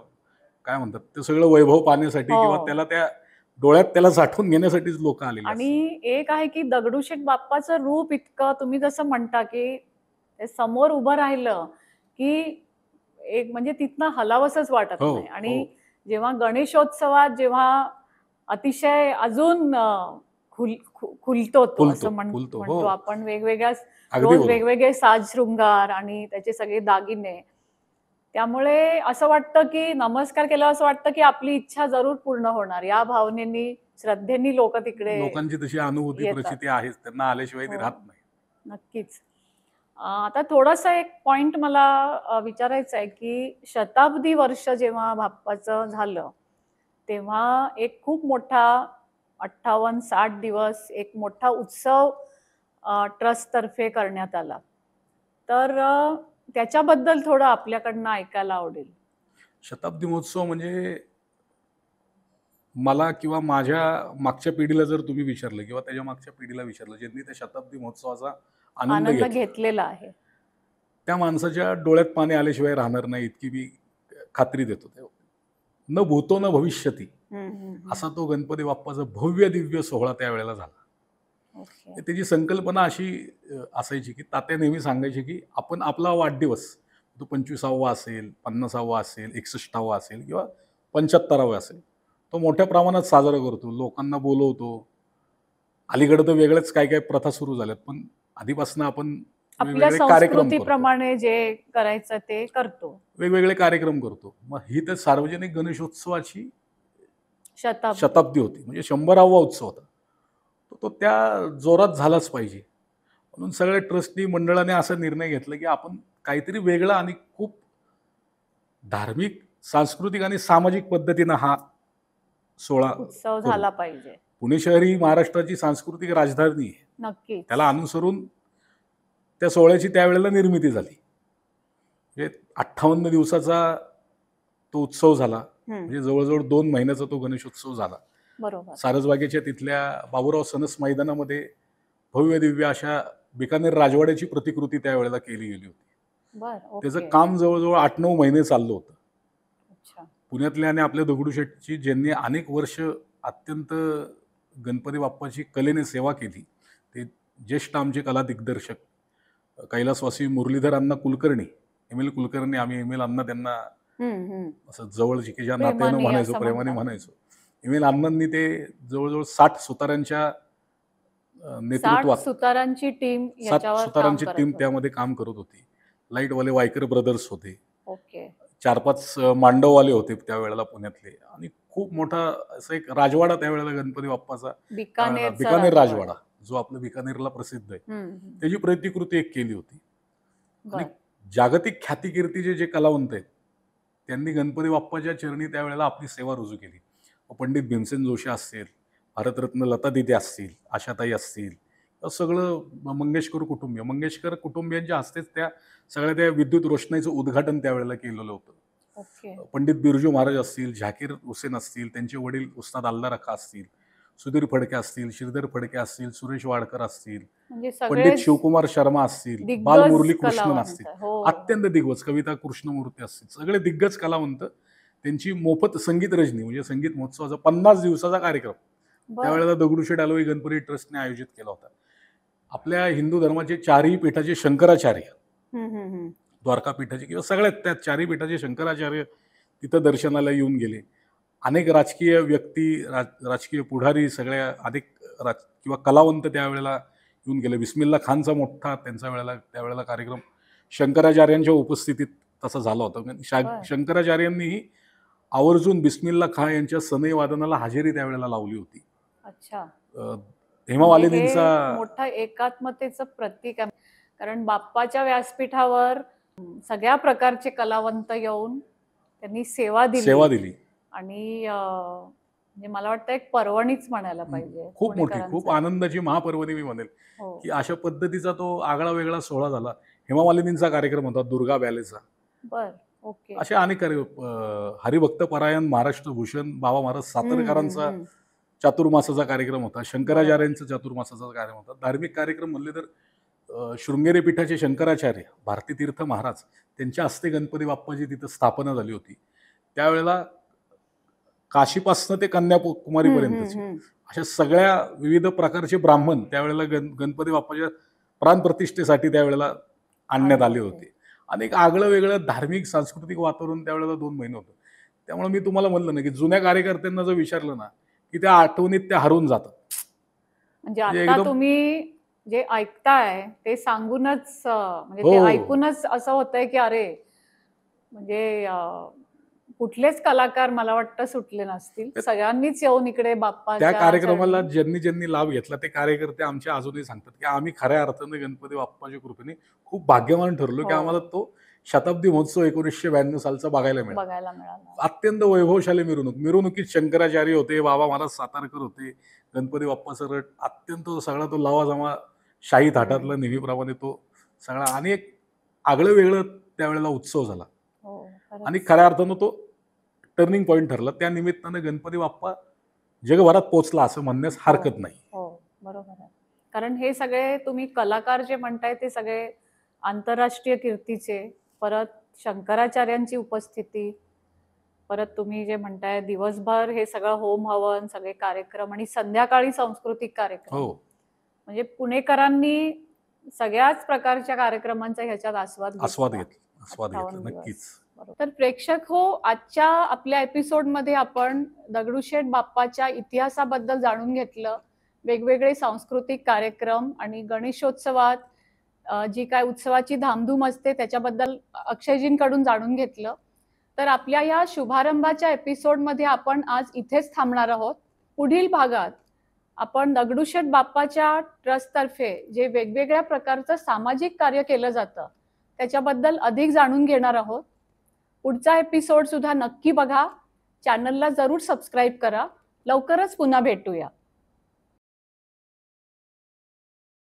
काय म्हणतात, ते सगळं वैभव पाहण्यासाठी हो. किंवा त्याला त्या डोळ्यात त्याला साठवून घेण्यासाठीच लोक आलेले असतात. आणि एक आहे की दगडूशेठ बाप्पाचं रूप इतकं, तुम्ही जसं म्हणता की ते समोर उभं राहिलं की एक म्हणजे तिथनं हलावसंच वाटत हो, नाही. आणि हो. जेव्हा गणेशोत्सवात जेव्हा अतिशय अजून खुलतो तो, फुलतो, असं फुलतो. म्हणतो हो. आपण, वेगवेगळ्या अगदी रोज बरोबर. वेगवेगळे साज शृंगार आणि त्याचे सगळे दागिने. त्यामुळे असं वाटतं की नमस्कार केला, असं वाटतं की आपली इच्छा जरूर पूर्ण होणार. या भावनेनी, श्रद्धेनी लोक तिकडे लोकांची तशी अनुभूती, येतात. प्रचिती आहेच. त्यांना आल्याशिवाय ती हो. राहत नाही. नक्कीच. आता थोडासा एक पॉइंट मला विचारायचा आहे की शताब्दी वर्ष जेव्हा बाप्पाचं झालं, तेव्हा एक खूप मोठा 58-60 दिवस एक मोठा उत्सव ट्रस्टतर्फे करण्यात आला. तर त्याच्याबद्दल थोडं आपल्याकडनं ऐकायला आवडेल. शताब्दी महोत्सव म्हणजे मला किंवा माझ्या मागच्या पिढीला जर तुम्ही विचारलं किंवा त्याच्या मागच्या पिढीला विचारलं, ज्यांनी त्या शताब्दी महोत्सवाचा आनंद आनंद घेतला, घेतलेला आहे. त्या माणसाच्या डोळ्यात पाणी आल्याशिवाय राहणार नाही, इतकी मी खात्री देतो. न भूतो न भविष्यती असा तो गणपती बाप्पाचा भव्य दिव्य सोहळा त्यावेळेला झाला. ओके. त्याची संकल्पना अशी असायची की तात्या नेहमी सांगायचे की आपण आपला वाढदिवस, तो 25वा असेल, 50वा असेल, 61वा असेल किंवा 75वा असेल, तो मोठ्या प्रमाणात साजरा करतो, लोकांना बोलवतो. अलीकडे तर वेगळ्याच काय काय प्रथा सुरू झाल्यात, पण आधीपासून आपण आपल्या वेगवेगळे कार्यक्रम करतो. संस्कृतीप्रमाणे जे करायचं ते करतो. वेगवेगळे कार्यक्रम करतो. मग ही तर सार्वजनिक गणेशोत्सवाची शताब्दी. होती, म्हणजे 100वा उत्सव होता. तो त्या जोरात झालाच पाहिजे. म्हणून सगळ्या ट्रस्टी मंडळाने असा निर्णय घेतला की आपण काहीतरी वेगळं आणि खूप धार्मिक, सांस्कृतिक आणि सामाजिक पद्धतीनं हा सोहळा उत्सव करू. झाला पाहिजे. पुणे शहर ही महाराष्ट्राची सांस्कृतिक राजधानी आहे. नक्कीच. त्याला अनुसरून त्या सोहळ्याची त्यावेळेला निर्मिती झाली. म्हणजे 58 दिवसाचा तो उत्सव झाला. म्हणजे जवळजवळ 2 महिन्याचा तो गणेशोत्सव झाला. बरोबर. सारसबागेच्या तिथल्या बाबूराव सनस मैदानामध्ये भव्य दिव्य अशा बिकानेर राजवाड्याची प्रतिकृती त्यावेळेला केली गेली होती. बरं. त्याचं ओके. काम जवळजवळ 8-9 महिने चाललं होतं. अच्छा. पुण्यातल्या आणि आपल्या दगडूशेठची, ज्यांनी अनेक वर्ष अत्यंत गणपती बाप्पाची कलेने सेवा केली, ते ज्येष्ठ आमचे कला दिग्दर्शक कैलासवासी मुरलीधर अण्णा कुलकर्णी, एम.एल. कुलकर्णी, आम्ही एम.एल. अण्णा त्यांना असं जवळची की ज्या नात्यानं प्रेमाने म्हणायचो, असं प्रेमाने म्हणतात. म्हणायचो. एम.एल. अण्णांनी ते जवळजवळ 60 सुतारांच्या 60 नेतृत्वात, सुतारांची टीम 7 याच्यावर काम सुतारांची करत टीम होती. त्यामध्ये काम करत होती. लाईटवाले वायकर ब्रदर्स होते. ओके. 4-5 मांडववाले होते त्यावेळेला पुण्यातले, आणि खूप मोठा असं एक राजवाडा त्यावेळेला गणपती बाप्पाचा, बिकानेरचा बिकानेर राजवाडा, जो आपल्या बिकानेरला प्रसिद्ध आहे, हम्म, हम्म. त्याची प्रतिकृती एक केली होती. आणि बरं. जागतिक ख्यातिकीर्तीचे जे कलावंत आहेत, त्यांनी गणपती बाप्पाच्या चरणी त्यावेळेला आपली सेवा रुजू केली. पंडित भीमसेन जोशी असतील, भारतरत्न लता दीदी असतील, आशाताई असतील, सगळं मंगेशकर कुटुंबियांच्या हस्तेच त्या सगळ्या त्या विद्युत रोषणाईचं उद्घाटन त्यावेळेला केलेलं होतं. ओके. पंडित बिरजू महाराज असतील, झाकीर हुसेन असतील, त्यांचे वडील उस्ताद अल्ला रखा असतील, सुधीर फडके असतील, श्रीधर फडके असतील, सुरेश वाडकर असतील, म्हणजे पंडित सगळे शिवकुमार शर्मा असतील, दिग्गज बालमुरली कृष्णन कलावंत. असतील, हो. अत्यंत दिग्गज कविता कृष्णमूर्ती असतील, सगळे दिग्गज कलावंत. त्यांची मोफत संगीत रजनी म्हणजे संगीत महोत्सवाचा 50 दिवसाचा कार्यक्रम बरं. त्यावेळेला दगडूशेठ हलवाई गणपती ट्रस्टने आयोजित केला होता. आपल्या हिंदू धर्माचे चारही पीठाचे शंकराचार्य, हम्म, हम्म, हम्म. द्वारका पीठाचे किंवा सगळ्यात त्या चारही पीठाचे शंकराचार्य तिथं दर्शनाला येऊन गेले. अनेक राजकीय व्यक्ती, राजकीय पुढारी, सगळ्या अनेक किंवा कलावंत त्यावेळेला येऊन गेले. बिस्मिल्ला खानचा मोठा त्यावेळेला कार्यक्रम शंकराचार्यांच्या उपस्थितीत तसा झाला होता. बरं. शंकराचार्यांनीही आवर्जून बिस्मिल्ला खान यांच्या सनई वादनाला हजेरी त्यावेळेला लावली होती. अच्छा. हेमा म्हणजे हे मालिनींचा मोठं एकात्मतेचं प्रतीक आहे. कारण बाप्पाच्या व्यासपीठावर सगळ्या प्रकारचे कलावंत येऊन त्यांनी सेवा दिली आणि म्हणजे मला वाटतं एक पर्वणीच म्हणायला पाहिजे. खूप मोठी, खूप पुणेकरांसाठी. आनंदाची महापर्वणी मी म्हणेल, हो. की अशा पद्धतीचा तो आगळा वेगळा सोहळा झाला. हेमा मालिनींचा कार्यक्रम होता दुर्गा बॅलेचा. बर. ओके. असे अनेक हरिभक्त परायण महाराष्ट्र भूषण बाबा महाराज सातारकरांचा हम्म. चातुर्मासाचा कार्यक्रम होता. शंकराचार्यांचा चातुर्मासाचा कार्यक्रम होता. धार्मिक कार्यक्रम म्हणले तर शृंगेरी पीठाचे शंकराचार्य भारती तीर्थ महाराज त्यांच्या हस्ते गणपती बाप्पाची तिथं स्थापना झाली होती. त्यावेळेला काशीपासनं ते कन्याकुमारीपर्यंतचे अशा सगळ्या विविध प्रकारचे ब्राह्मण त्यावेळेला गणपती बाप्पाच्या प्राणप्रतिष्ठेसाठी त्यावेळेला आणण्यात आले होते. आणि एक आगळं वेगळं धार्मिक सांस्कृतिक वातावरण त्यावेळेला 2 महिने होतं. त्यामुळे मी तुम्हाला म्हणलं ना, की जुन्या कार्यकर्त्यांना जर विचारलं ना, की त्या आठवणीत त्या हरवून जातात. म्हणजे म्हणजे आता एकदम तुम्ही जे ऐकताय ते सांगूनच म्हणजे हो. ते ऐकूनच असं होतंय की अरे म्हणजे कुठलेच कलाकार मला वाटतं सुटले नसतील. सगळ्यांनीच येऊन इकडे त्या बाप्पाच्या कार्यक्रमाला चरणी. ज्यांनी लाभ घेतला ते कार्यकर्ते आमच्या अजूनही सांगतात, की आम्ही खऱ्या अर्थाने गणपती बाप्पाच्या कृपेने खूप भाग्यवान ठरलो, की हो. आम्हाला तो शताब्दी महोत्सव 1992 सालचा बघायला मिळाला. बघायला मिळाला. अत्यंत वैभवशाली मिरवणुकीत शंकराचार्य होते, बाबा महाराज सातारकर होते, गणपती बाप्पाचं रथ अत्यंत सगळा तो लवाजमा शाही थाटातला नेहमीप्रमाणे तो सगळा आणि एक आगळं वेगळं त्यावेळेला उत्सव झाला. हो, खरंच. आणि खऱ्या अर्थानं तो टर्निंग पॉईंट ठरला. त्या निमित्तानं गणपती बाप्पा जगभरात पोहोचला असं म्हणण्यास हरकत नाही. हो, बरोबर आहे. कारण हे सगळे तुम्ही कलाकार जे म्हणताय ते सगळे आंतरराष्ट्रीय कीर्तीचे, परत शंकराचार्यांची उपस्थिती, परत तुम्ही जे म्हणताय दिवसभर हे सगळं होम हवन, सगळे कार्यक्रम आणि संध्याकाळी सांस्कृतिक कार्यक्रम. हो. म्हणजे पुणेकरांनी सगळ्याच प्रकारच्या कार्यक्रमांचा ह्याच्यात आस्वाद घेतला. 58 दिवस. नक्कीच. तर प्रेक्षक हो, आजच्या आपल्या एपिसोडमध्ये आपण दगडूशेठ बाप्पाच्या इतिहासाबद्दल जाणून घेतलं. वेगवेगळे सांस्कृतिक कार्यक्रम आणि गणेशोत्सवात जी काय उत्सवाची धामधूम असते त्याच्याबद्दल अक्षयजींकडून जाणून घेतलं. तर आपल्या या शुभारंभाच्या एपिसोडमध्ये आपण आज इथेच थांबणार आहोत. पुढील भागात आपण दगडूशेठ बाप्पाच्या ट्रस्टतर्फे जे वेगवेगळ्या प्रकारचं सामाजिक कार्य केलं जातं त्याच्याबद्दल अधिक जाणून घेणार आहोत. पुढचा एपिसोड सुद्धा नक्की बघा. चॅनलला जरूर सबस्क्राईब करा. लवकरच पुन्हा भेटूया.